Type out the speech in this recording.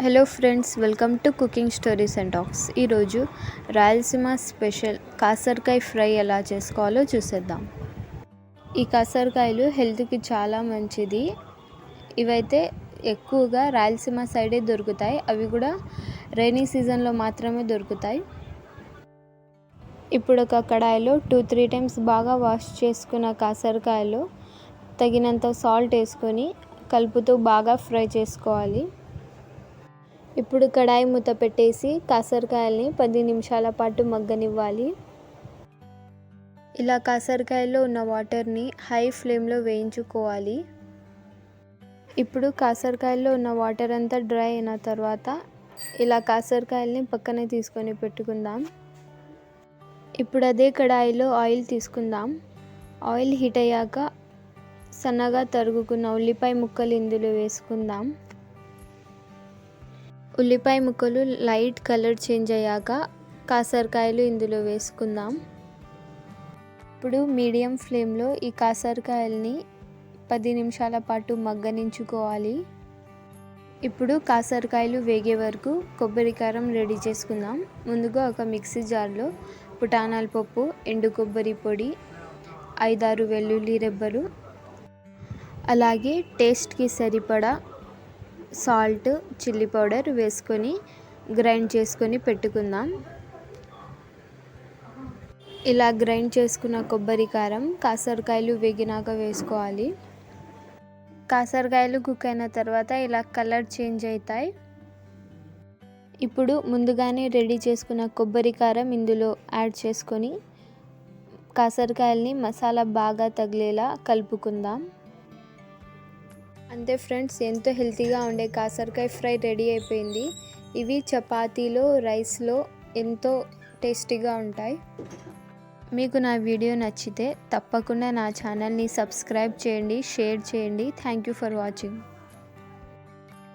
Hello friends, welcome to cooking stories and talks. ఈరోజు Rayalaseema special కాకరకాయ fry ఎలా చేసుకోవాలో చూసేద్దాం. ఈ కాకరకాయలు హెల్త్కి చాలా మంచిది. ఇవైతే ఎక్కువగా రాయలసీమ సైడే దొరుకుతాయి. అవి కూడా రైనీ సీజన్లో మాత్రమే దొరుకుతాయి. ఇప్పుడు ఒక కడాయిలో 2-3 టైమ్స్ బాగా వాష్ చేసుకున్న కాకరకాయలు తగినంత సాల్ట్ వేసుకొని కలుపుతూ బాగా ఫ్రై చేసుకోవాలి. ఇప్పుడు కడాయి మూత పెట్టేసి కాకరకాయల్ని 10 నిమిషాల పాటు మగ్గనివ్వాలి. ఇలా కాకరకాయలో ఉన్న వాటర్ని హై ఫ్లేమ్లో వేయించుకోవాలి. ఇప్పుడు కాకరకాయల్లో ఉన్న వాటర్ అంతా డ్రై అయిన తర్వాత ఇలా కాకరకాయల్ని పక్కనే తీసుకొని పెట్టుకుందాం. ఇప్పుడు అదే కడాయిలో ఆయిల్ తీసుకుందాం. ఆయిల్ హీట్ అయ్యాక సన్నగా తరుగుకున్న ఉల్లిపాయ ముక్కలు ఇందులో వేసుకుందాం. ఉల్లిపాయ ముక్కలు లైట్ కలర్ చేంజ్ అయ్యాక కాకరకాయలు ఇందులో వేసుకుందాం. ఇప్పుడు మీడియం ఫ్లేమ్లో ఈ కాకరకాయల్ని 10 నిమిషాల పాటు మగ్గనించుకోవాలి. ఇప్పుడు కాకరకాయలు వేగే వరకు కొబ్బరి కారం రెడీ చేసుకుందాం. ముందుగా ఒక మిక్సీ జార్లో పుటానాల పప్పు, ఎండు కొబ్బరి పొడి, 5-6 వెల్లుల్లి రెబ్బలు, అలాగే టేస్ట్కి సరిపడా సాల్ట్, చిల్లీ పౌడర్ వేసుకొని గ్రైండ్ చేసుకొని పెట్టుకుందాం. ఇలా గ్రైండ్ చేసుకున్న కొబ్బరి కారం కాకరకాయలు వేగినాక వేసుకోవాలి. కాకరకాయలు కుక్ అయిన తర్వాత ఇలా కలర్ చేంజ్ అవుతాయి. ఇప్పుడు ముందుగానే రెడీ చేసుకున్న కొబ్బరి కారం ఇందులో యాడ్ చేసుకొని కాకరకాయల్ని మసాలా బాగా తగిలేలా కలుపుకుందాం. అంతే ఫ్రెండ్స్, ఎంతో హెల్తీగా ఉండే కాకరకాయ ఫ్రై రెడీ అయిపోయింది. ఇవి చపాతీలో, రైస్లో ఎంతో టేస్టీగా ఉంటాయి. మీకు నా వీడియో నచ్చితే తప్పకుండా నా ఛానల్ని సబ్స్క్రైబ్ చేయండి, షేర్ చేయండి. Thank you for watching.